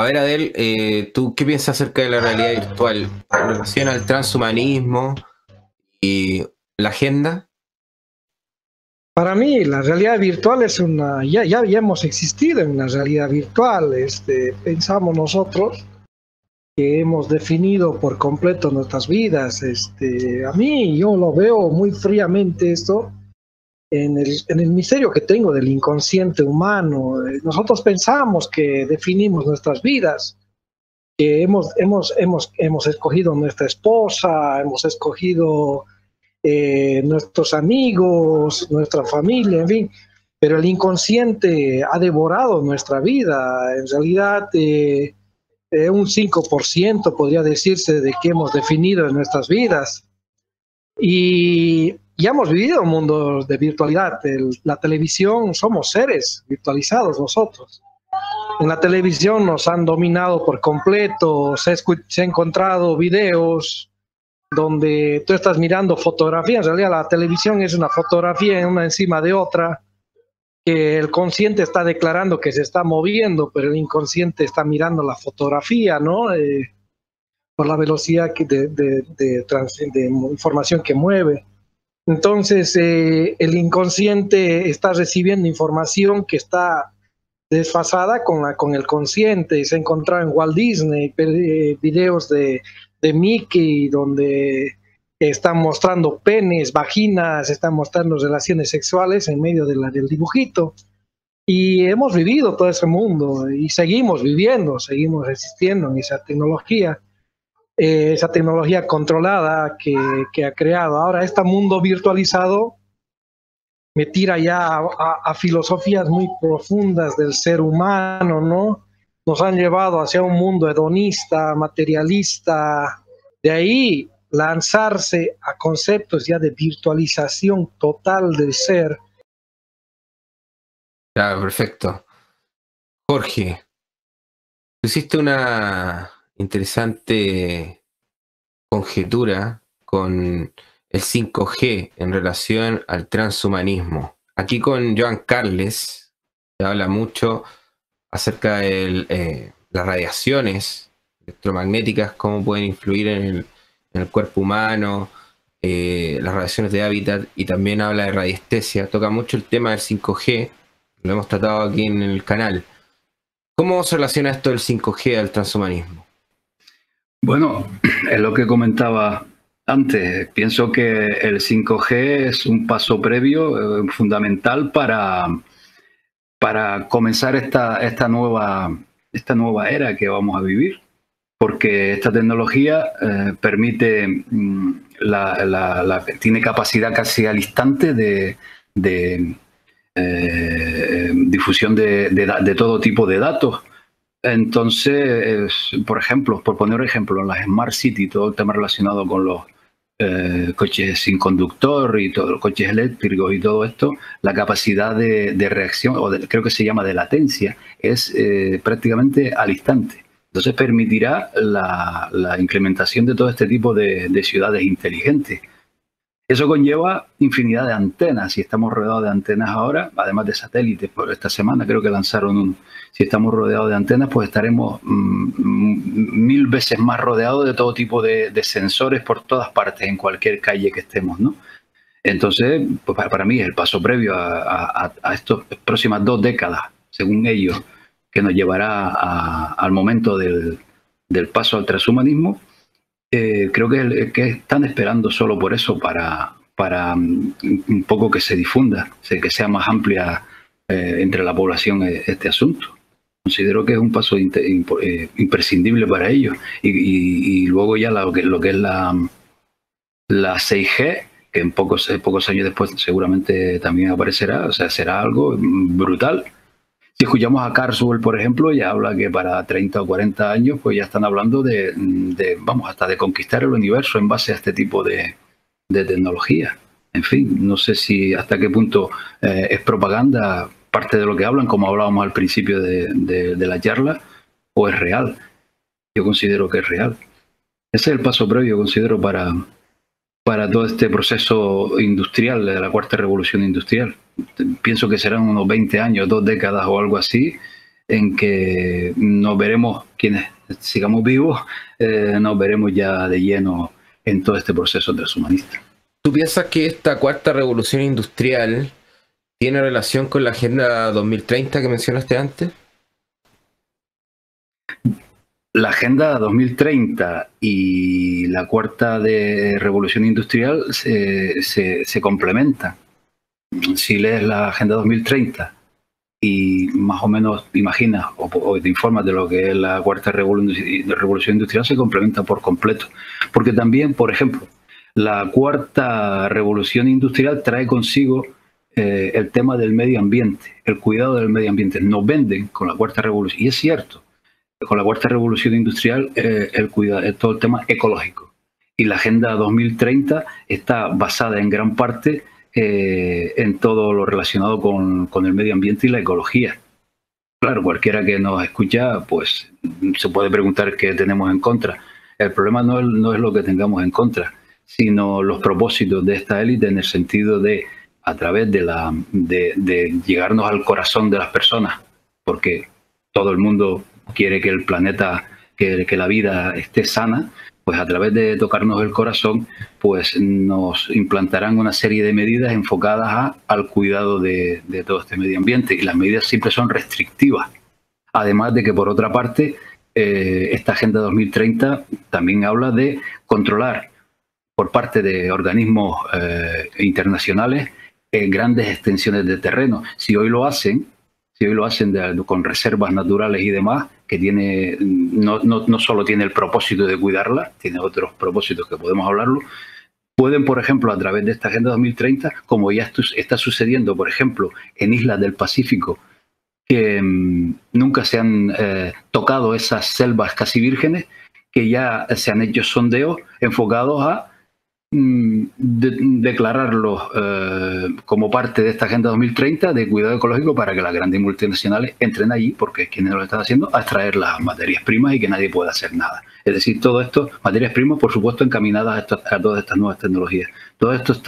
A ver, Adel, ¿tú qué piensas acerca de la realidad virtual en relación al transhumanismo y la agenda? Para mí, la realidad virtual es una, ya hemos existido en una realidad virtual. Pensamos nosotros que hemos definido por completo nuestras vidas. A mí, yo lo veo muy fríamente esto en el misterio que tengo del inconsciente humano. Nosotros pensamos que definimos nuestras vidas, que hemos escogido nuestra esposa, hemos escogido nuestros amigos, nuestra familia, en fin, pero el inconsciente ha devorado nuestra vida. En realidad, un 5% podría decirse de que hemos definido en nuestras vidas. Y ya hemos vivido mundos de virtualidad. La televisión, somos seres virtualizados nosotros. En la televisión nos han dominado por completo, se ha encontrado videos donde tú estás mirando fotografías. En realidad la televisión es una fotografía una encima de otra, que el consciente está declarando que se está moviendo, pero el inconsciente está mirando la fotografía, ¿no? Por la velocidad de información que mueve. Entonces, el inconsciente está recibiendo información que está desfasada con el consciente. Se ha encontrado en Walt Disney videos de Mickey donde están mostrando penes, vaginas, están mostrando relaciones sexuales en medio del dibujito. Y hemos vivido todo ese mundo y seguimos viviendo, seguimos existiendo en esa tecnología controlada que ha creado. Ahora, este mundo virtualizado me tira ya a filosofías muy profundas del ser humano, ¿no? Nos han llevado hacia un mundo hedonista, materialista, de ahí lanzarse a conceptos ya de virtualización total del ser. Claro, perfecto. Jorge, tú hiciste una interesante conjetura con el 5G en relación al transhumanismo. Aquí con Joan Carles se habla mucho acerca de las radiaciones electromagnéticas, cómo pueden influir en el cuerpo humano, las radiaciones de hábitat, y también habla de radiestesia. Toca mucho el tema del 5G, lo hemos tratado aquí en el canal. ¿Cómo se relaciona esto del 5G al transhumanismo? Bueno, es lo que comentaba antes. Pienso que el 5G es un paso previo fundamental para comenzar esta nueva era que vamos a vivir, porque esta tecnología permite, tiene capacidad casi al instante de difusión de todo tipo de datos. Entonces, por ejemplo, por poner un ejemplo, en las Smart City, todo el tema relacionado con los coches sin conductor y todos los coches eléctricos y todo esto, la capacidad de reacción, creo que se llama de latencia, es prácticamente al instante. Entonces permitirá la implementación de todo este tipo de ciudades inteligentes. Eso conlleva infinidad de antenas. Si estamos rodeados de antenas ahora, además de satélites, por esta semana creo que lanzaron si estamos rodeados de antenas, pues estaremos 1000 veces más rodeados de todo tipo de sensores por todas partes, en cualquier calle que estemos, ¿no? Entonces, pues para mí es el paso previo a estas próximas 2 décadas, según ellos, que nos llevará al momento del paso al transhumanismo. Creo que están esperando solo por eso, para un poco que se difunda, que sea más amplia entre la población este asunto. Considero que es un paso imprescindible para ellos. Y luego ya lo que es la 6G, que en pocos años después seguramente también aparecerá, o sea, será algo brutal. Si escuchamos a Carswell, por ejemplo, ya habla que para 30 o 40 años pues ya están hablando vamos, hasta de conquistar el universo en base a este tipo de tecnología. En fin, no sé si hasta qué punto es propaganda parte de lo que hablan, como hablábamos al principio de la charla, o es real. Yo considero que es real. Ese es el paso previo, considero, para todo este proceso industrial, de la cuarta revolución industrial. Pienso que serán unos 20 años, 2 décadas o algo así, en que nos veremos, quienes sigamos vivos, nos veremos ya de lleno en todo este proceso transhumanista. ¿Tú piensas que esta cuarta revolución industrial tiene relación con la Agenda 2030 que mencionaste antes? La Agenda 2030 y la cuarta de revolución industrial se complementan. Si lees la Agenda 2030 y más o menos imaginas o te informas de lo que es la cuarta revolución industrial, se complementa por completo. Porque también, por ejemplo, la cuarta revolución industrial trae consigo el tema del medio ambiente, el cuidado del medio ambiente. Nos venden con la cuarta revolución, y es cierto, con la cuarta revolución industrial todo el tema ecológico. Y la Agenda 2030 está basada en gran parte en todo lo relacionado con el medio ambiente y la ecología. Claro, cualquiera que nos escucha, pues se puede preguntar qué tenemos en contra. El problema no es lo que tengamos en contra, sino los propósitos de esta élite, en el sentido de, a través de llegarnos al corazón de las personas, porque todo el mundo quiere que el planeta, que la vida esté sana, pues a través de tocarnos el corazón, pues nos implantarán una serie de medidas enfocadas al cuidado de todo este medio ambiente, y las medidas siempre son restrictivas. Además de que, por otra parte, esta Agenda 2030 también habla de controlar por parte de organismos internacionales grandes extensiones de terreno. Si hoy lo hacen con reservas naturales y demás, que no solo tiene el propósito de cuidarla, tiene otros propósitos que podemos hablarlo, pueden, por ejemplo, a través de esta Agenda 2030, como ya está sucediendo, por ejemplo, en islas del Pacífico, que nunca se han tocado esas selvas casi vírgenes, que ya se han hecho sondeos enfocados a declararlos como parte de esta Agenda 2030 de cuidado ecológico, para que las grandes multinacionales entren allí, porque es quienes lo están haciendo, a extraer las materias primas y que nadie pueda hacer nada. Es decir, todo esto, materias primas, por supuesto, encaminadas a todas estas nuevas tecnologías. Todo esto es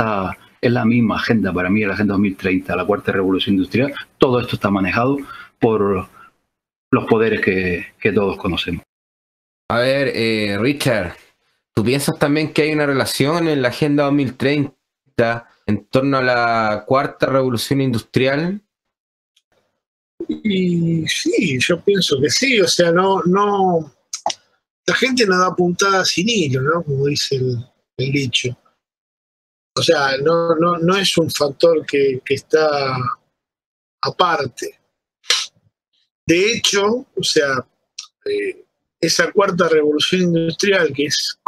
la misma agenda, para mí, la Agenda 2030, la cuarta revolución industrial. Todo esto está manejado por los poderes que todos conocemos. A ver, Richard, ¿tú piensas también que hay una relación en la Agenda 2030 en torno a la cuarta revolución industrial? Y sí, yo pienso que sí, o sea, no, la gente no da puntada sin hilo, ¿no? Como dice el dicho. O sea, no es un factor que está aparte. De hecho, o sea, esa cuarta revolución industrial, que es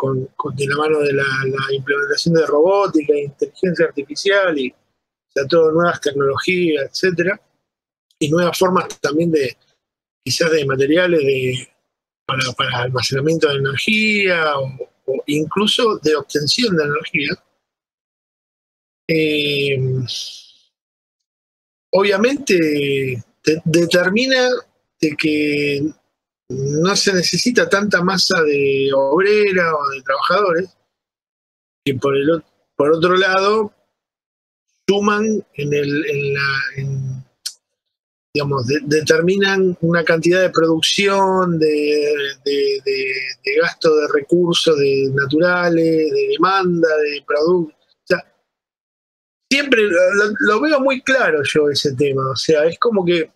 de la mano de la implementación de robótica e inteligencia artificial, y o sea, todo nuevas tecnologías, etcétera, y nuevas formas también quizás de materiales para almacenamiento de energía o incluso de obtención de energía. Obviamente determina de que no se necesita tanta masa de obrera o de trabajadores, que por otro lado suman digamos, determinan una cantidad de producción, de gasto de recursos naturales, de demanda, de productos. O sea, siempre lo veo muy claro yo ese tema. O sea, es como que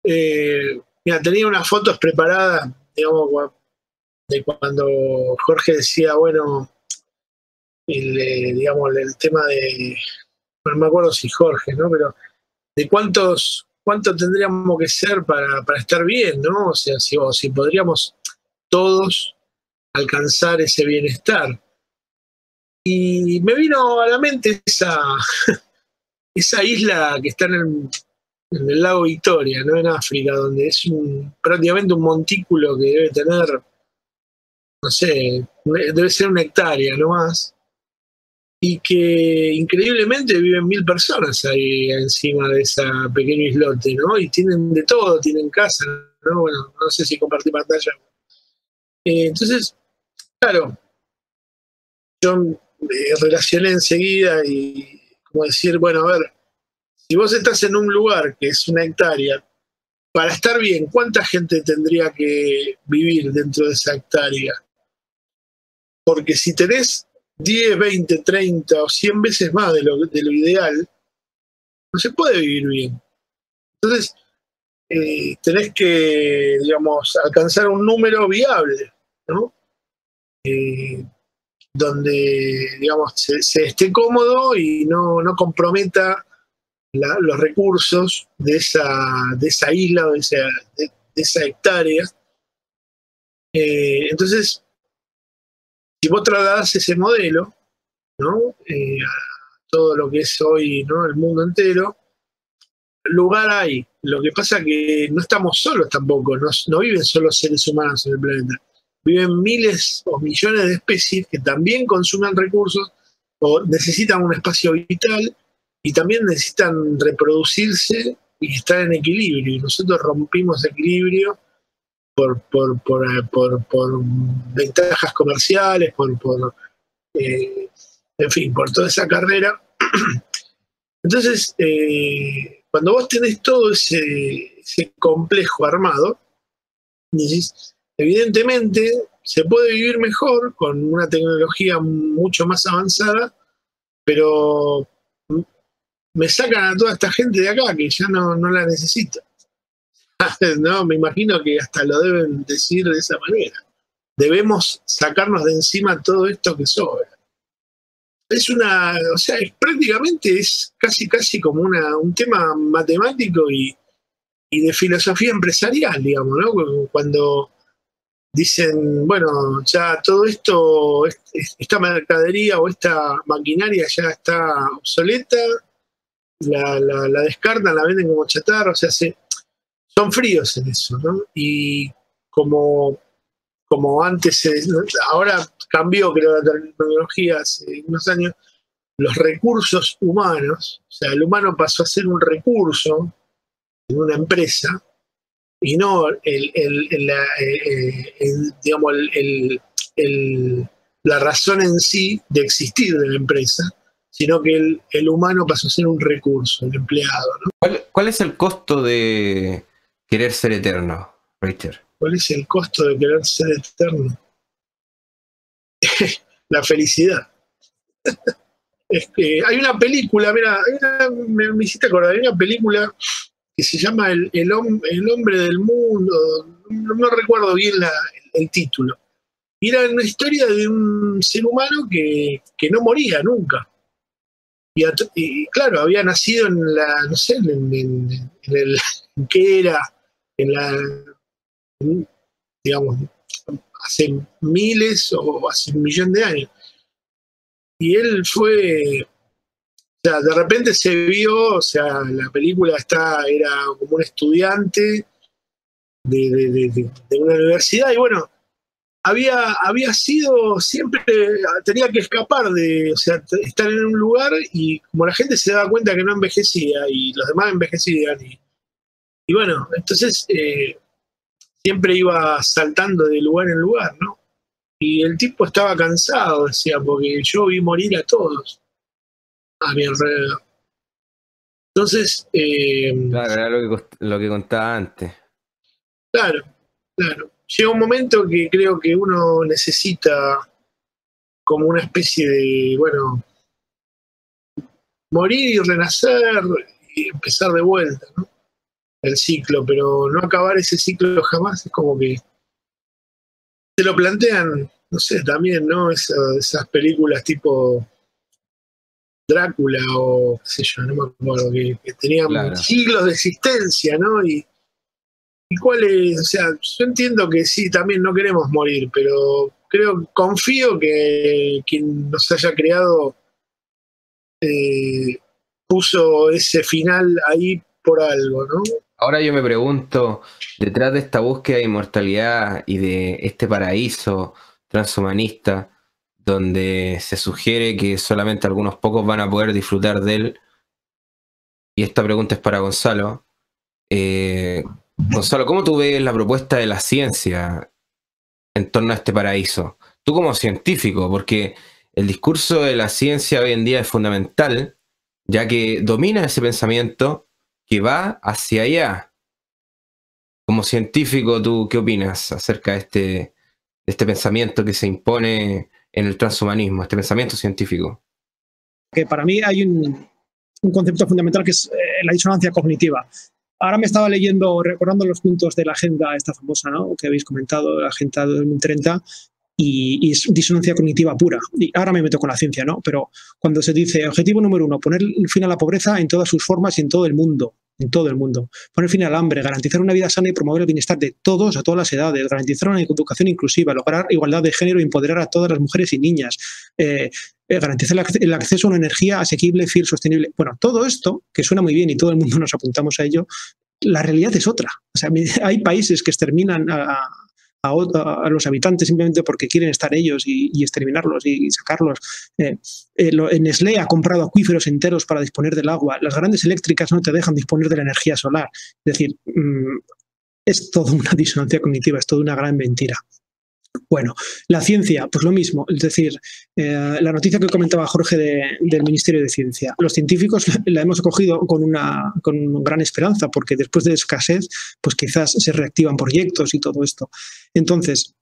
mira, tenía unas fotos preparadas, digamos, de cuando Jorge decía, bueno, digamos, el tema de, no me acuerdo si Jorge, ¿no? Pero de cuánto tendríamos que ser para estar bien, ¿no? O sea, si podríamos todos alcanzar ese bienestar. Y me vino a la mente esa isla que está en el lago Victoria, ¿no? En África, donde es prácticamente un montículo que debe tener, no sé, debe ser 1 hectárea, no más. Y que increíblemente viven 1000 personas ahí encima de ese pequeño islote, ¿no? Y tienen de todo, tienen casa, ¿no? Bueno, no sé si compartí pantalla. Entonces, claro, yo relacioné enseguida y como decir, bueno, a ver, si vos estás en un lugar que es 1 hectárea para estar bien, ¿cuánta gente tendría que vivir dentro de esa hectárea? Porque si tenés 10, 20, 30 o 100 veces más de lo ideal, no se puede vivir bien. Entonces, tenés que, digamos, alcanzar un número viable, ¿no? Donde, digamos, se esté cómodo y no comprometa los recursos de esa isla o de esa hectárea. Entonces, si vos trasladás ese modelo, ¿no? A todo lo que es hoy, ¿no? El mundo entero, lugar hay. Lo que pasa que no estamos solos tampoco, no viven solo seres humanos en el planeta. Viven miles o millones de especies que también consumen recursos o necesitan un espacio vital y también necesitan reproducirse y estar en equilibrio. Y nosotros rompimos equilibrio por ventajas comerciales, en fin, por toda esa carrera. Entonces, cuando vos tenés todo ese complejo armado, decís, evidentemente se puede vivir mejor con una tecnología mucho más avanzada, pero me sacan a toda esta gente de acá que ya no la necesita. No, me imagino que hasta lo deben decir de esa manera. Debemos sacarnos de encima todo esto que sobra. O sea, prácticamente es casi como un tema matemático y de filosofía empresarial, digamos, ¿no? Cuando dicen, bueno, ya todo esto, esta mercadería o esta maquinaria ya está obsoleta, la descartan, la venden como chatarra, o sea, son fríos en eso, ¿no? Y como antes, ahora cambió, creo, la tecnología hace unos años, los recursos humanos, o sea, el humano pasó a ser un recurso en una empresa y no digamos, la razón en sí de existir de la empresa, sino que el humano pasó a ser un recurso, el empleado, ¿no? ¿Cuál es el costo de querer ser eterno, Richter? ¿Cuál es el costo de querer ser eterno? La felicidad. Es que hay una película, mira, me hiciste acordar, hay una película que se llama El hombre del mundo, no recuerdo bien el título. Y era una historia de un ser humano que no moría nunca. Y claro, había nacido en la, no sé, en ¿qué era? Digamos, hace miles o hace un millón de años. Y él fue, o sea, de repente se vio, o sea, la película era como un estudiante de una universidad y bueno, había sido, siempre tenía que escapar o sea, estar en un lugar y como la gente se daba cuenta que no envejecía y los demás envejecían y bueno, entonces siempre iba saltando de lugar en lugar, ¿no? Y el tipo estaba cansado, decía, porque yo vi morir a todos a mi alrededor. Entonces, claro, era lo que contaba antes. claro. Llega un momento que creo que uno necesita como una especie de, bueno, morir y renacer y empezar de vuelta, ¿no? El ciclo, pero no acabar ese ciclo jamás, es como que se lo plantean, no sé, también, ¿no? Esas películas tipo Drácula o qué sé yo, no me acuerdo, que tenían Claro. siglos de existencia, ¿no? Y cuál es, o sea, yo entiendo que sí, también no queremos morir, pero confío que quien nos haya creado puso ese final ahí por algo, ¿no? Ahora yo me pregunto, detrás de esta búsqueda de inmortalidad y de este paraíso transhumanista, donde se sugiere que solamente algunos pocos van a poder disfrutar de él, y esta pregunta es para Gonzalo. Gonzalo, ¿cómo tú ves la propuesta de la ciencia en torno a este paraíso? Tú como científico, porque el discurso de la ciencia hoy en día es fundamental, ya que domina ese pensamiento que va hacia allá. como científico, ¿tú qué opinas acerca de este pensamiento que se impone en el transhumanismo, este pensamiento científico? Que para mí hay un concepto fundamental que es la disonancia cognitiva. Ahora me estaba leyendo, recordando los puntos de la agenda esta famosa, ¿no?, que habéis comentado, la Agenda 2030, y es disonancia cognitiva pura. Y ahora me meto con la ciencia, ¿no? Pero cuando se dice objetivo número 1, poner fin a la pobreza en todas sus formas y en todo el mundo, poner fin al hambre, garantizar una vida sana y promover el bienestar de todos a todas las edades, garantizar una educación inclusiva, lograr igualdad de género y empoderar a todas las mujeres y niñas, garantizar el acceso a una energía asequible, fiel, sostenible. Bueno, todo esto, que suena muy bien y todo el mundo nos apuntamos a ello, la realidad es otra. O sea, hay países que exterminan a los habitantes simplemente porque quieren estar ellos y exterminarlos y sacarlos. Nestlé ha comprado acuíferos enteros para disponer del agua. Las grandes eléctricas no te dejan disponer de la energía solar. Es decir, es toda una disonancia cognitiva, es toda una gran mentira. Bueno, la ciencia, pues lo mismo. Es decir, la noticia que comentaba Jorge del Ministerio de Ciencia, los científicos la hemos acogido con gran esperanza, porque después de escasez, pues quizás se reactivan proyectos y todo esto. Entonces,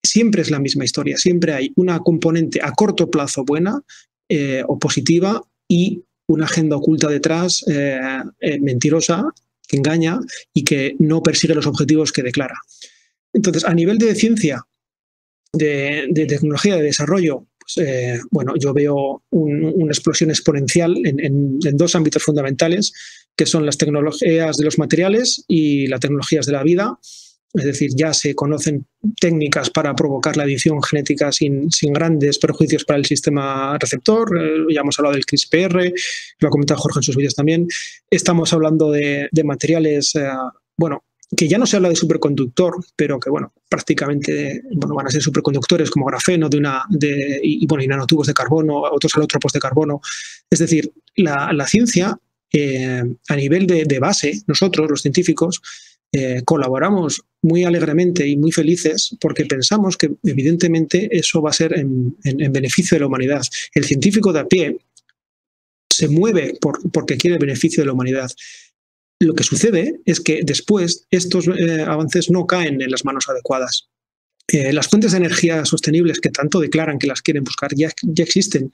siempre es la misma historia, siempre hay una componente a corto plazo buena o positiva y una agenda oculta detrás, mentirosa, que engaña y que no persigue los objetivos que declara. Entonces, a nivel de ciencia, de tecnología, de desarrollo, pues, bueno, yo veo una explosión exponencial en dos ámbitos fundamentales, que son las tecnologías de los materiales y las tecnologías de la vida. Es decir, ya se conocen técnicas para provocar la edición genética sin grandes perjuicios para el sistema receptor. Ya hemos hablado del CRISPR, lo ha comentado Jorge en sus vídeos también. Estamos hablando de materiales, bueno, que ya no se habla de superconductor, pero que bueno, prácticamente van a ser superconductores como grafeno y nanotubos de carbono, otros alótropos de carbono. Es decir, la ciencia, a nivel de base, nosotros, los científicos, colaboramos muy alegremente y muy felices porque pensamos que evidentemente eso va a ser en beneficio de la humanidad. El científico de a pie se mueve porque quiere el beneficio de la humanidad. Lo que sucede es que después estos avances no caen en las manos adecuadas. Las fuentes de energía sostenibles que tanto declaran que las quieren buscar ya existen.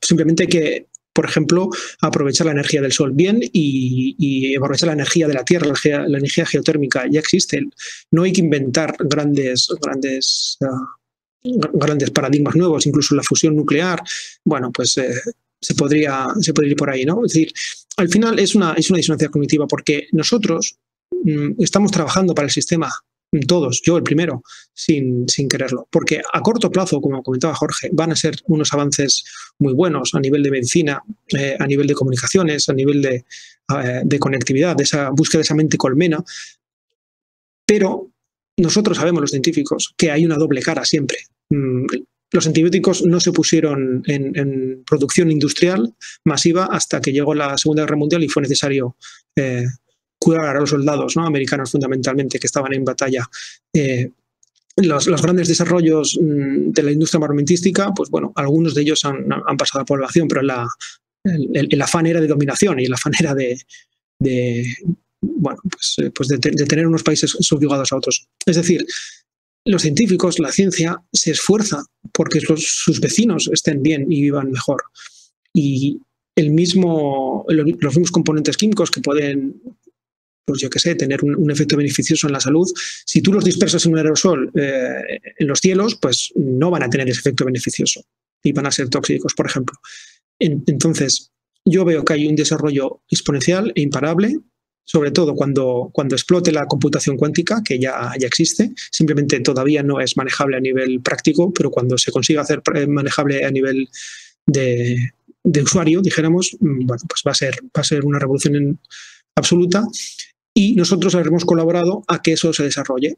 Simplemente hay que, por ejemplo, aprovechar la energía del sol bien y aprovechar la energía de la tierra, la energía geotérmica ya existe. No hay que inventar grandes paradigmas nuevos, incluso la fusión nuclear. Bueno, pues se podría ir por ahí, ¿no? Es decir, al final es una disonancia cognitiva porque nosotros estamos trabajando para el sistema, todos, yo el primero, sin quererlo, porque a corto plazo, como comentaba Jorge, van a ser unos avances muy buenos a nivel de medicina, a nivel de comunicaciones, a nivel de conectividad, de esa búsqueda de esa mente colmena, pero nosotros sabemos, los científicos, que hay una doble cara siempre. Los antibióticos no se pusieron en producción industrial masiva hasta que llegó la Segunda Guerra Mundial y fue necesario curar a los soldados, ¿no?, americanos fundamentalmente, que estaban en batalla. Los grandes desarrollos de la industria armamentística, pues bueno, algunos de ellos han pasado a población, pero el afán era de dominación y el afán era de tener unos países subyugados a otros. Es decir, los científicos, la ciencia, se esfuerza porque sus vecinos estén bien y vivan mejor. Y los mismos componentes químicos que pueden, pues yo qué sé, tener un efecto beneficioso en la salud, si tú los dispersas en un aerosol en los cielos, pues no van a tener ese efecto beneficioso y van a ser tóxicos, por ejemplo. Entonces, yo veo que hay un desarrollo exponencial e imparable, sobre todo cuando explote la computación cuántica, que ya existe, simplemente todavía no es manejable a nivel práctico, pero cuando se consiga hacer manejable a nivel de usuario, dijéramos, bueno, pues va a ser una revolución absoluta y nosotros habremos colaborado a que eso se desarrolle.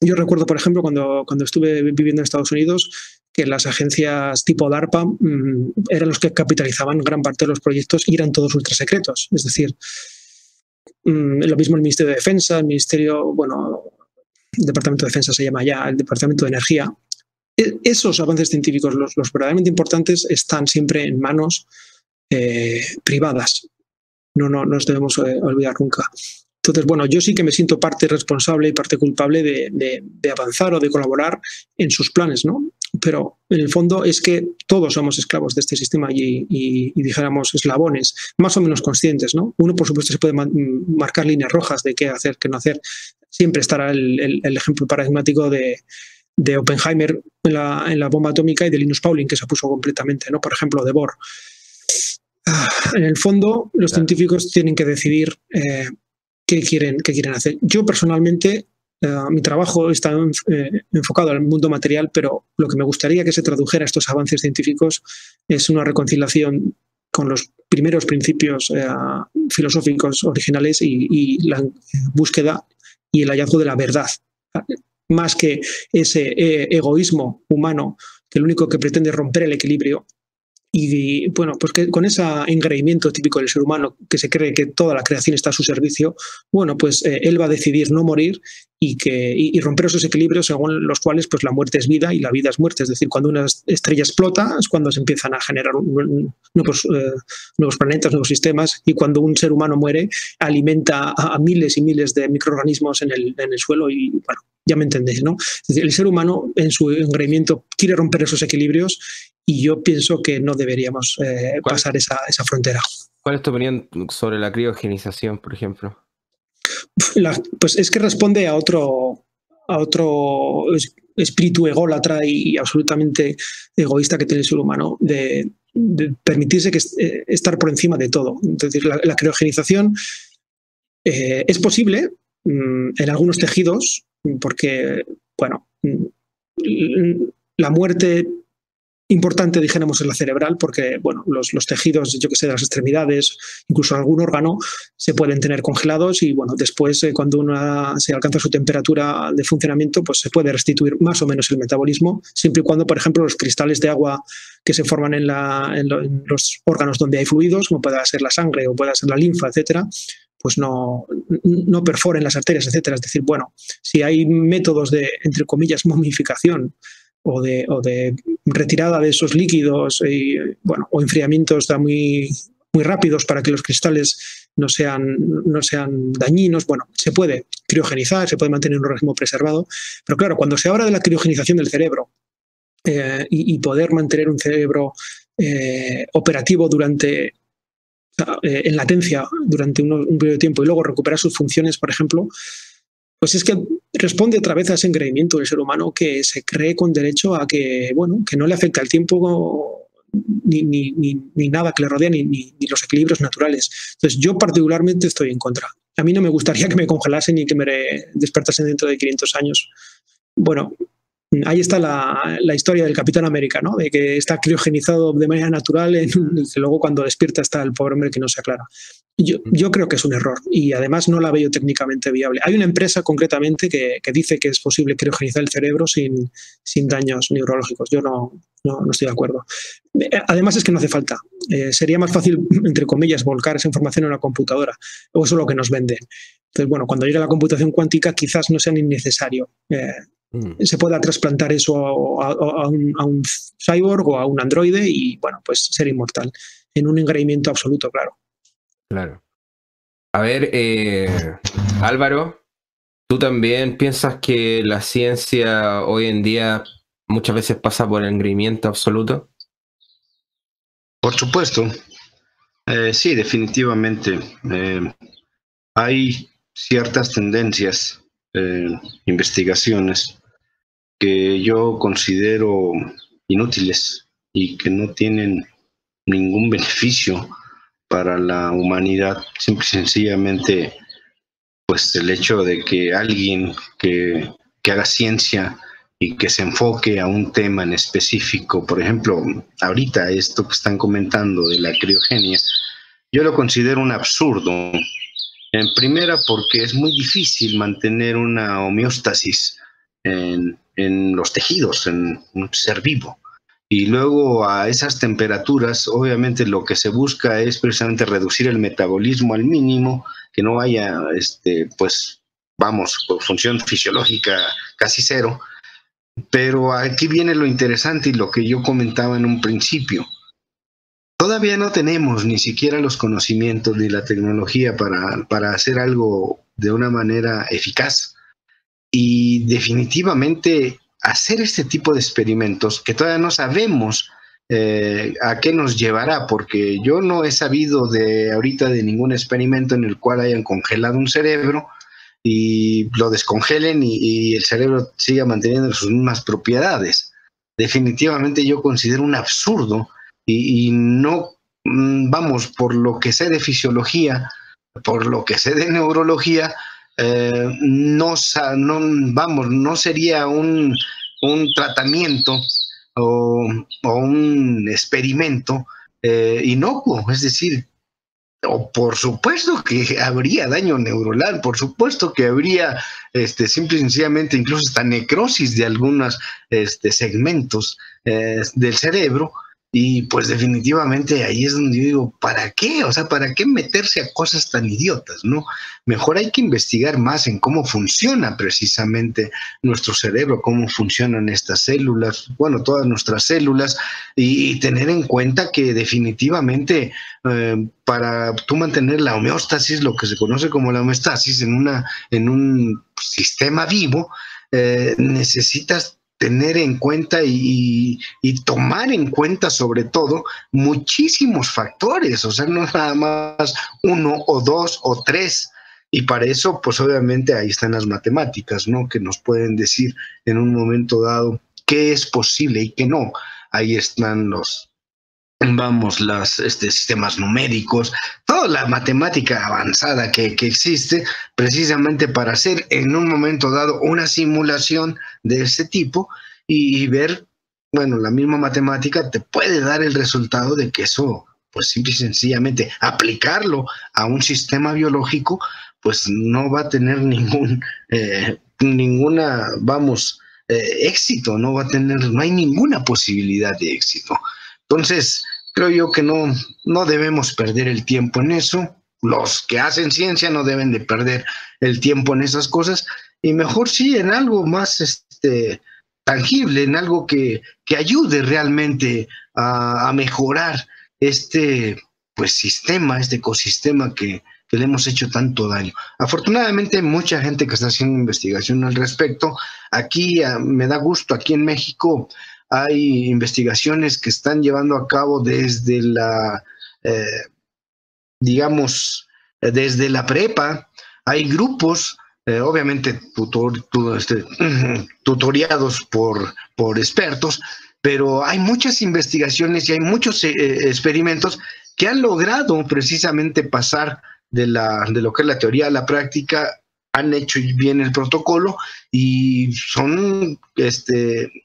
Yo recuerdo, por ejemplo, cuando estuve viviendo en Estados Unidos, que las agencias tipo DARPA eran los que capitalizaban gran parte de los proyectos y eran todos ultrasecretos. Es decir, lo mismo el Ministerio de Defensa, el Departamento de Defensa se llama ya, el Departamento de Energía. Esos avances científicos, los verdaderamente importantes, están siempre en manos privadas. No nos debemos olvidar nunca. Entonces, bueno, yo sí que me siento parte responsable y parte culpable de avanzar o de colaborar en sus planes, ¿no? Pero en el fondo es que todos somos esclavos de este sistema y dijéramos eslabones, más o menos conscientes, ¿no? Uno, por supuesto, se puede marcar líneas rojas de qué hacer, qué no hacer. Siempre estará el ejemplo paradigmático de Oppenheimer en la bomba atómica y de Linus Pauling, que se opuso completamente, ¿no? Por ejemplo, de Bohr. En el fondo, los científicos tienen que decidir qué quieren hacer. Yo personalmente, mi trabajo está enfocado al mundo material, pero lo que me gustaría que se tradujera a estos avances científicos es una reconciliación con los primeros principios filosóficos originales y la búsqueda y el hallazgo de la verdad, más que ese egoísmo humano que lo único que pretende es romper el equilibrio. Y bueno, pues que con ese engreimiento típico del ser humano, que se cree que toda la creación está a su servicio, bueno, pues él va a decidir no morir y romper esos equilibrios según los cuales pues la muerte es vida y la vida es muerte. Es decir, cuando una estrella explota es cuando se empiezan a generar nuevos planetas, nuevos sistemas, y cuando un ser humano muere alimenta a miles y miles de microorganismos en el suelo y bueno, ya me entendéis, ¿no? Es decir, el ser humano en su engreimiento quiere romper esos equilibrios y yo pienso que no deberíamos pasar esa frontera. ¿Cuál es tu opinión sobre la criogenización, por ejemplo? Pues es que responde a otro espíritu ególatra y absolutamente egoísta que tiene el ser humano, de permitirse estar por encima de todo. Es decir, la criogenización es posible en algunos tejidos porque, bueno, la muerte importante, dijéramos, es la cerebral, porque bueno, los tejidos, yo que sé, de las extremidades, incluso algún órgano, se pueden tener congelados y bueno, después cuando se alcanza su temperatura de funcionamiento, pues se puede restituir más o menos el metabolismo, siempre y cuando, por ejemplo, los cristales de agua que se forman en los órganos donde hay fluidos, como pueda ser la sangre o pueda ser la linfa, etcétera, pues no perforen las arterias, etcétera. Es decir, bueno, si hay métodos de, entre comillas, momificación o de retirada de esos líquidos bueno, o enfriamientos muy rápidos para que los cristales no sean dañinos, bueno, se puede criogenizar, se puede mantener un organismo preservado, pero claro, cuando se habla de la criogenización del cerebro y poder mantener un cerebro operativo en latencia durante un periodo de tiempo y luego recuperar sus funciones, por ejemplo, pues es que responde otra vez a ese engreimiento del ser humano que se cree con derecho a que, bueno, que no le afecta el tiempo ni nada que le rodea, ni los equilibrios naturales. Entonces, yo particularmente estoy en contra. A mí no me gustaría que me congelasen ni que me despertasen dentro de 500 años. Bueno, ahí está la historia del Capitán América, ¿no? De que está criogenizado de manera natural y que luego cuando despierta está el pobre hombre que no se aclara. Yo creo que es un error y además no la veo técnicamente viable. Hay una empresa concretamente que dice que es posible criogenizar el cerebro sin daños neurológicos. Yo no estoy de acuerdo. Además es que no hace falta. Sería más fácil, entre comillas, volcar esa información en una computadora, o eso es lo que nos venden. Entonces, bueno, cuando llegue la computación cuántica quizás no sea ni necesario. Se pueda trasplantar eso a un cyborg o a un androide y, bueno, pues ser inmortal en un engreimiento absoluto, claro. Claro. A ver, Álvaro, ¿tú también piensas que la ciencia hoy en día muchas veces pasa por el engreimiento absoluto? Por supuesto. Sí, definitivamente. Hay ciertas tendencias, investigaciones que yo considero inútiles y que no tienen ningún beneficio para la humanidad. Simple y sencillamente, pues el hecho de que alguien que haga ciencia y que se enfoque a un tema en específico, por ejemplo, ahorita esto que están comentando de la criogenia, yo lo considero un absurdo. En primera, porque es muy difícil mantener una homeostasis en los tejidos, en un ser vivo. Y luego a esas temperaturas, obviamente lo que se busca es precisamente reducir el metabolismo al mínimo, que no haya, pues, vamos, por función fisiológica casi cero. Pero aquí viene lo interesante y lo que yo comentaba en un principio. Todavía no tenemos ni siquiera los conocimientos ni la tecnología para hacer algo de una manera eficaz. Y definitivamente hacer este tipo de experimentos, que todavía no sabemos a qué nos llevará, porque yo no he sabido ahorita de ningún experimento en el cual hayan congelado un cerebro y lo descongelen y el cerebro siga manteniendo sus mismas propiedades. Definitivamente yo considero un absurdo y no, vamos, por lo que sé de fisiología, por lo que sé de neurología, no sería un tratamiento o un experimento inocuo, es decir, por supuesto que habría daño neuronal, por supuesto que habría simple y sencillamente incluso hasta necrosis de algunos segmentos del cerebro. Y pues definitivamente ahí es donde yo digo, ¿para qué? O sea, ¿para qué meterse a cosas tan idiotas, no? Mejor hay que investigar más en cómo funciona precisamente nuestro cerebro, cómo funcionan estas células, bueno, todas nuestras células, y tener en cuenta que definitivamente para tú mantener la homeostasis, lo que se conoce como la homeostasis en un sistema vivo, necesitas tener en cuenta y tomar en cuenta sobre todo muchísimos factores, o sea, no nada más uno o dos o tres, y para eso pues obviamente ahí están las matemáticas, ¿no? Que nos pueden decir en un momento dado qué es posible y qué no. Ahí están los sistemas numéricos, toda la matemática avanzada que existe precisamente para hacer en un momento dado una simulación de ese tipo y ver, bueno, la misma matemática te puede dar el resultado de que eso, pues simple y sencillamente aplicarlo a un sistema biológico, pues no va a tener éxito, no hay ninguna posibilidad de éxito. Entonces, creo yo que no debemos perder el tiempo en eso. Los que hacen ciencia no deben de perder el tiempo en esas cosas, y mejor sí en algo más tangible, en algo que ayude realmente a mejorar sistema, este ecosistema que le hemos hecho tanto daño. Afortunadamente hay mucha gente que está haciendo investigación al respecto. Aquí me da gusto, aquí en México hay investigaciones que están llevando a cabo desde desde la prepa. Hay grupos, obviamente tutoriados por expertos, pero hay muchas investigaciones y hay muchos experimentos que han logrado precisamente pasar de lo que es la teoría a la práctica, han hecho bien el protocolo y son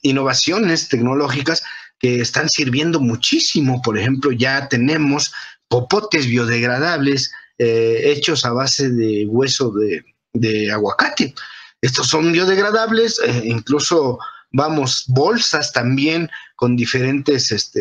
innovaciones tecnológicas que están sirviendo muchísimo. Por ejemplo, ya tenemos popotes biodegradables hechos a base de hueso de aguacate. Estos son biodegradables, incluso bolsas también con diferentes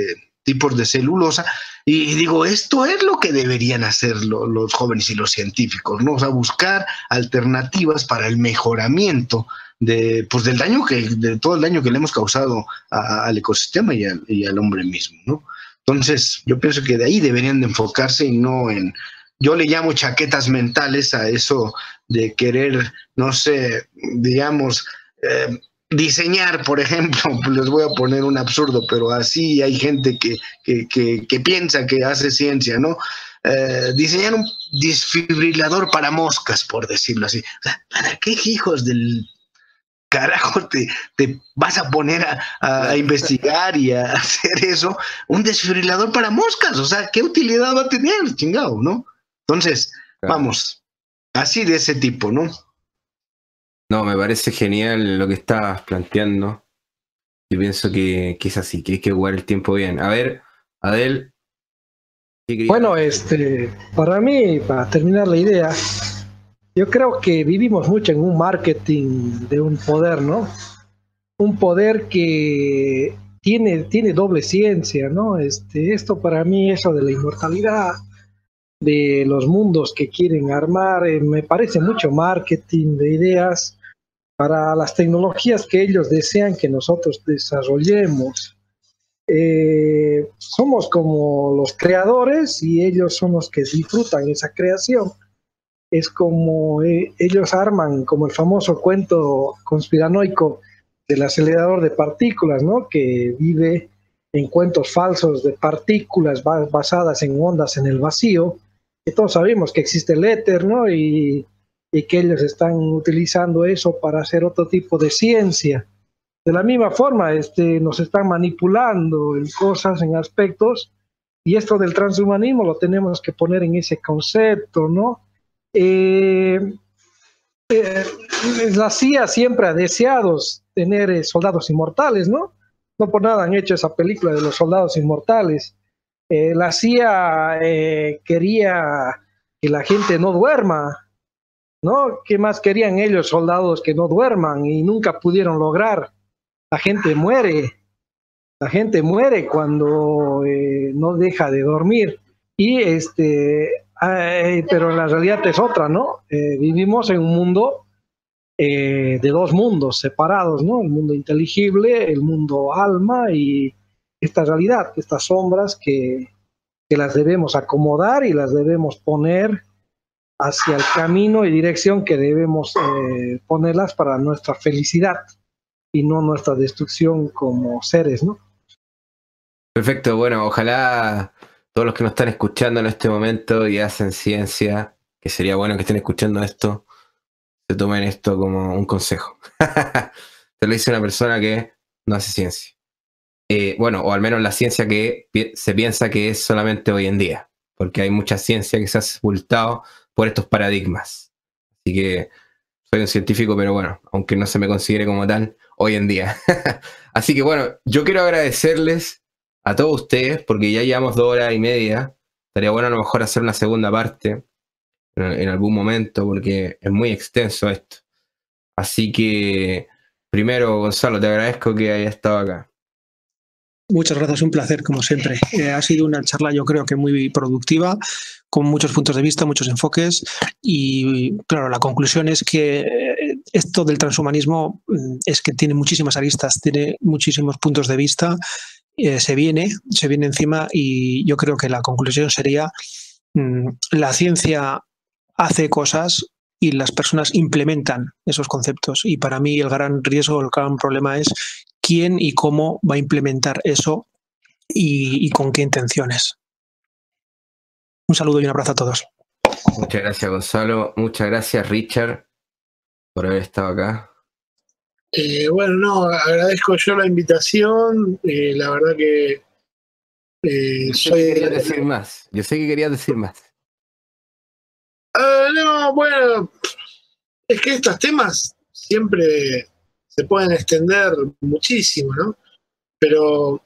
tipos de celulosa, y digo, esto es lo que deberían hacer los jóvenes y los científicos, ¿no? O sea, buscar alternativas para el mejoramiento del daño de todo el daño que le hemos causado al ecosistema y al hombre mismo, ¿no? Entonces, yo pienso que de ahí deberían de enfocarse y no yo le llamo chaquetas mentales a eso de querer, no sé, digamos, diseñar, por ejemplo, les voy a poner un absurdo, pero así hay gente que piensa que hace ciencia, ¿no? Diseñar un desfibrilador para moscas, por decirlo así. O sea, ¿para qué hijos del carajo te vas a poner a investigar y a hacer eso? Un desfibrilador para moscas, o sea, ¿qué utilidad va a tener, chingado, no? Entonces, claro, vamos, así de ese tipo, ¿no? No, me parece genial lo que estabas planteando. Yo pienso que es así, que hay que jugar el tiempo bien. A ver, Adel. Bueno, para mí, para terminar la idea, yo creo que vivimos mucho en un marketing de un poder, ¿no? Un poder que tiene doble ciencia, ¿no? Esto para mí, eso de la inmortalidad, de los mundos que quieren armar, me parece mucho marketing de ideas para las tecnologías que ellos desean que nosotros desarrollemos. Somos como los creadores y ellos son los que disfrutan esa creación. es como ellos arman como el famoso cuento conspiranoico del acelerador de partículas, ¿no? Que vive en cuentos falsos de partículas basadas en ondas en el vacío, que todos sabemos que existe el éter, ¿no? Y que ellos están utilizando eso para hacer otro tipo de ciencia. De la misma forma, nos están manipulando en cosas, en aspectos, y esto del transhumanismo lo tenemos que poner en ese concepto, ¿no? La CIA siempre ha deseado tener soldados inmortales, ¿no? No por nada han hecho esa película de los soldados inmortales. La CIA quería que la gente no duerma, ¿no? ¿Qué más querían ellos, soldados que no duerman? Y nunca pudieron lograr. La gente muere cuando no deja de dormir. Y pero la realidad es otra, ¿no? Vivimos en un mundo de dos mundos separados, ¿no? El mundo inteligible, el mundo alma y esta realidad, estas sombras que las debemos acomodar y las debemos poner hacia el camino y dirección que debemos ponerlas para nuestra felicidad y no nuestra destrucción como seres, ¿no? Perfecto, bueno, ojalá todos los que nos están escuchando en este momento y hacen ciencia, que sería bueno que estén escuchando esto, se tomen esto como un consejo. Te lo dice una persona que no hace ciencia. Bueno, o al menos la ciencia que se piensa que es solamente hoy en día, porque hay mucha ciencia que se ha sepultado por estos paradigmas. Así que soy un científico, pero bueno, aunque no se me considere como tal, hoy en día. Así que bueno, yo quiero agradecerles a todos ustedes, porque ya llevamos 2 horas y media. Estaría bueno a lo mejor hacer una segunda parte en algún momento, porque es muy extenso esto. Así que, primero, Gonzalo, te agradezco que hayas estado acá. Muchas gracias, un placer, como siempre. Ha sido una charla, yo creo que muy productiva, con muchos puntos de vista, muchos enfoques, y claro, la conclusión es que esto del transhumanismo es que tiene muchísimas aristas, tiene muchísimos puntos de vista, se viene encima, y yo creo que la conclusión sería la ciencia hace cosas y las personas implementan esos conceptos, y para mí el gran riesgo, el gran problema es quién y cómo va a implementar eso y con qué intenciones. Un saludo y un abrazo a todos. Muchas gracias, Gonzalo. Muchas gracias, Richard, por haber estado acá. Bueno, no, agradezco yo la invitación. La verdad que Yo sé que querías decir más. No, bueno, es que estos temas siempre se pueden extender muchísimo, ¿no? Pero,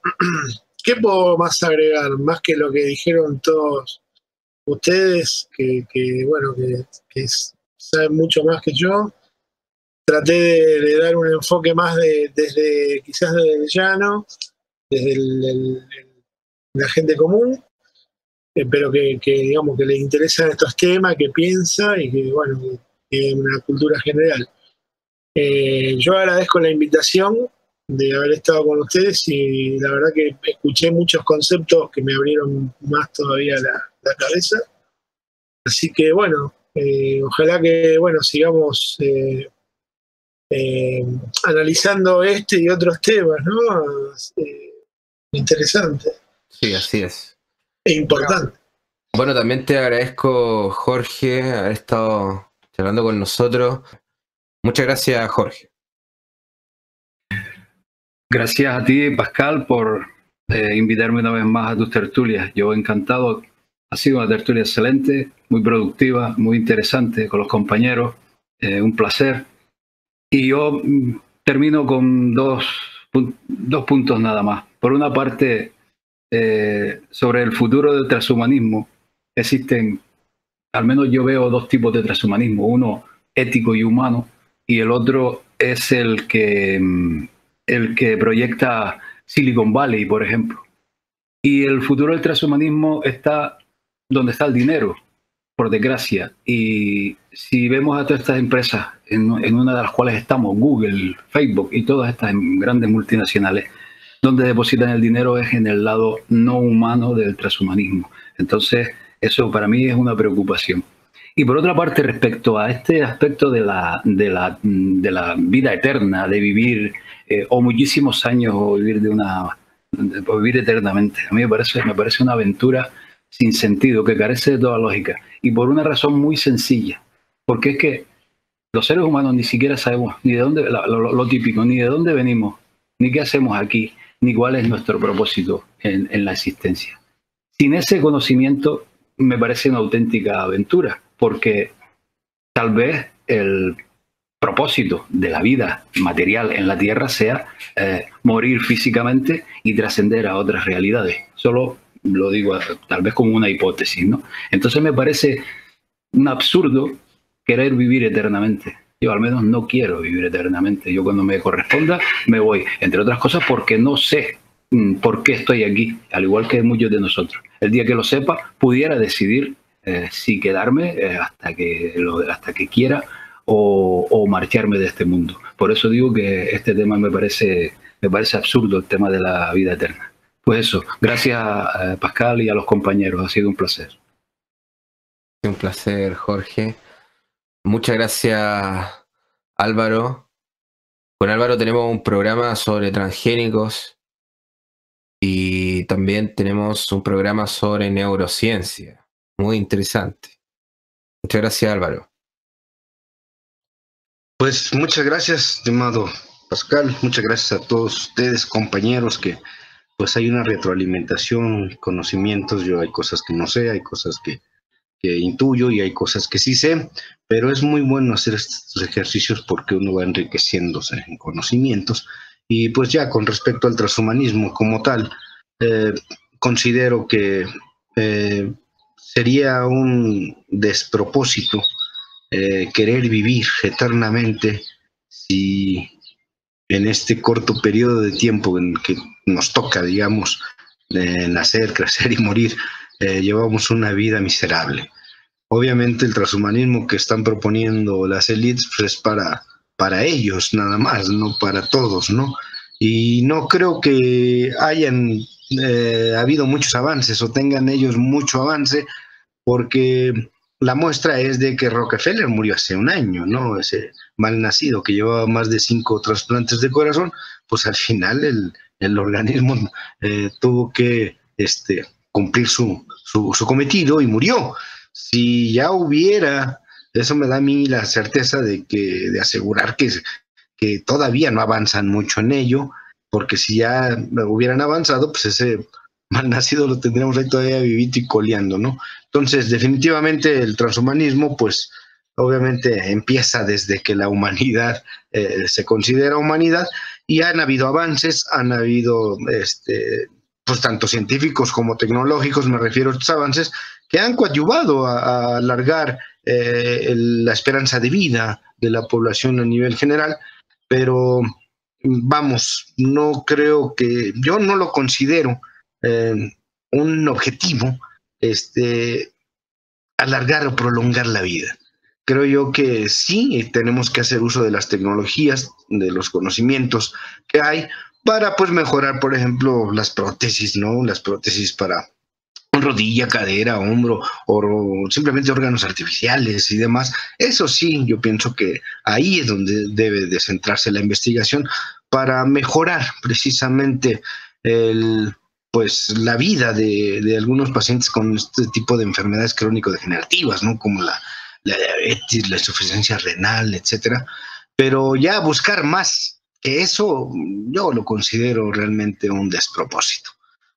¿qué puedo más agregar? Más que lo que dijeron todos ustedes, que saben mucho más que yo. Traté de dar un enfoque más quizás desde el llano, desde la gente común, pero que digamos que le interesan estos temas, que piensa y que, bueno, que una cultura general. Yo agradezco la invitación de haber estado con ustedes y la verdad que escuché muchos conceptos que me abrieron más todavía la cabeza. Así que, bueno, ojalá que, bueno, sigamos analizando este y otros temas, ¿no? Interesante. Sí, así es. E importante. Bueno, también te agradezco, Jorge, haber estado charlando con nosotros. Muchas gracias, Jorge. Gracias a ti, Pascal, por invitarme una vez más a tus tertulias. Yo encantado. Ha sido una tertulia excelente, muy productiva, muy interesante con los compañeros. Un placer. Y yo termino con dos puntos nada más. Por una parte, sobre el futuro del transhumanismo, existen, al menos yo veo 2 tipos de transhumanismo, uno ético y humano, y el otro es el que proyecta Silicon Valley, por ejemplo. Y el futuro del transhumanismo está donde está el dinero, por desgracia. Y si vemos a todas estas empresas, en una de las cuales estamos, Google, Facebook y todas estas grandes multinacionales, donde depositan el dinero es en el lado no humano del transhumanismo. Entonces, eso para mí es una preocupación. Y por otra parte, respecto a este aspecto de la vida eterna, de vivir o muchísimos años o vivir eternamente, a mí me parece una aventura sin sentido, que carece de toda lógica. Y por una razón muy sencilla, porque es que los seres humanos ni siquiera sabemos ni de dónde, lo típico, ni de dónde venimos, ni qué hacemos aquí, ni cuál es nuestro propósito en la existencia. Sin ese conocimiento me parece una auténtica aventura, porque tal vez el propósito de la vida material en la Tierra sea morir físicamente y trascender a otras realidades. Solo lo digo tal vez como una hipótesis, ¿no? Entonces me parece un absurdo querer vivir eternamente. Yo al menos no quiero vivir eternamente. Yo cuando me corresponda me voy, entre otras cosas porque no sé por qué estoy aquí, al igual que muchos de nosotros. El día que lo sepa, pudiera decidir si quedarme hasta que quiera o marcharme de este mundo. Por eso digo que este tema me parece absurdo, el tema de la vida eterna. Pues eso, gracias a Pascal y a los compañeros, ha sido un placer. Un placer, Jorge. Muchas gracias, Álvaro. Con Álvaro tenemos un programa sobre transgénicos y también tenemos un programa sobre neurociencia. Muy interesante. Muchas gracias, Álvaro. Pues muchas gracias, estimado Pascal. Muchas gracias a todos ustedes, compañeros, que pues hay una retroalimentación, conocimientos. Yo hay cosas que no sé, hay cosas que intuyo y hay cosas que sí sé, pero es muy bueno hacer estos ejercicios porque uno va enriqueciéndose en conocimientos. Y pues ya con respecto al transhumanismo como tal, considero que sería un despropósito querer vivir eternamente si en este corto periodo de tiempo en que nos toca, digamos, nacer, crecer y morir, llevamos una vida miserable. Obviamente el transhumanismo que están proponiendo las élites pues, es para ellos nada más, no para todos, ¿no? Y no creo que hayan habido muchos avances o tengan ellos mucho avance, porque la muestra es de que Rockefeller murió hace un año, ¿no? Ese mal nacido que llevaba más de 5 trasplantes de corazón, pues al final el organismo tuvo que cumplir su cometido y murió. Si ya hubiera, eso me da a mí la certeza de asegurar que todavía no avanzan mucho en ello, porque si ya hubieran avanzado, pues ese mal nacido lo tendríamos ahí todavía vivito y coleando, ¿no? Entonces, definitivamente el transhumanismo, pues obviamente empieza desde que la humanidad se considera humanidad, y han habido avances, han habido pues tanto científicos como tecnológicos, me refiero a estos avances, que han coadyuvado a alargar la esperanza de vida de la población a nivel general, pero vamos, no creo que, yo no lo considero un objetivo alargar o prolongar la vida. Creo yo que sí tenemos que hacer uso de las tecnologías, de los conocimientos que hay para pues mejorar, por ejemplo, las prótesis, ¿no? Las prótesis para rodilla, cadera, hombro o simplemente órganos artificiales y demás. Eso sí, yo pienso que ahí es donde debe de centrarse la investigación para mejorar precisamente pues la vida de algunos pacientes con este tipo de enfermedades crónico-degenerativas, ¿no? Como la diabetes, la insuficiencia renal, etcétera. Pero ya buscar más que eso, yo lo considero realmente un despropósito.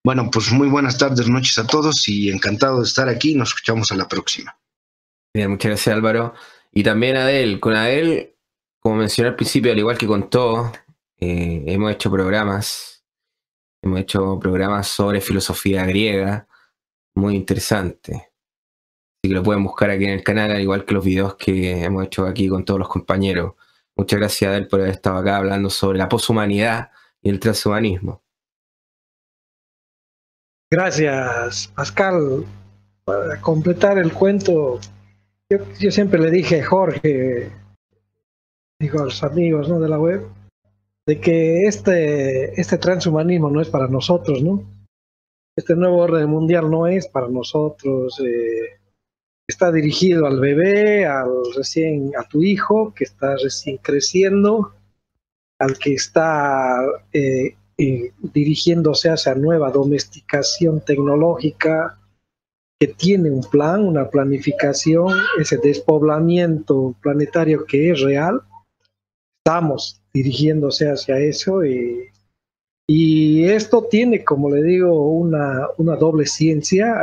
Bueno, pues muy buenas tardes, noches a todos y encantado de estar aquí. Nos escuchamos a la próxima. Bien, muchas gracias, Álvaro. Y también Adel. Con Adel, como mencioné al principio, al igual que con todo, hemos hecho programas sobre filosofía griega, muy interesante. Así que lo pueden buscar aquí en el canal, al igual que los videos que hemos hecho aquí con todos los compañeros. Muchas gracias, Adel, por haber estado acá hablando sobre la poshumanidad y el transhumanismo. Gracias, Pascal. Para completar el cuento, yo siempre le dije a Jorge, digo a los amigos, ¿no?, de la web, de que este transhumanismo no es para nosotros, ¿no? Este nuevo orden mundial no es para nosotros. está dirigido al bebé, a tu hijo que está recién creciendo, al que está dirigiéndose hacia nueva domesticación tecnológica, que tiene un plan, una planificación, ese despoblamiento planetario que es real. Estamos dirigiéndose hacia eso y esto tiene, como le digo, una doble ciencia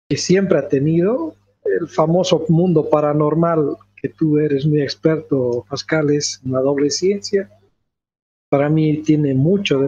que siempre ha tenido. El famoso mundo paranormal, que tú eres muy experto, Pascal, es una doble ciencia. Para mí tiene mucho de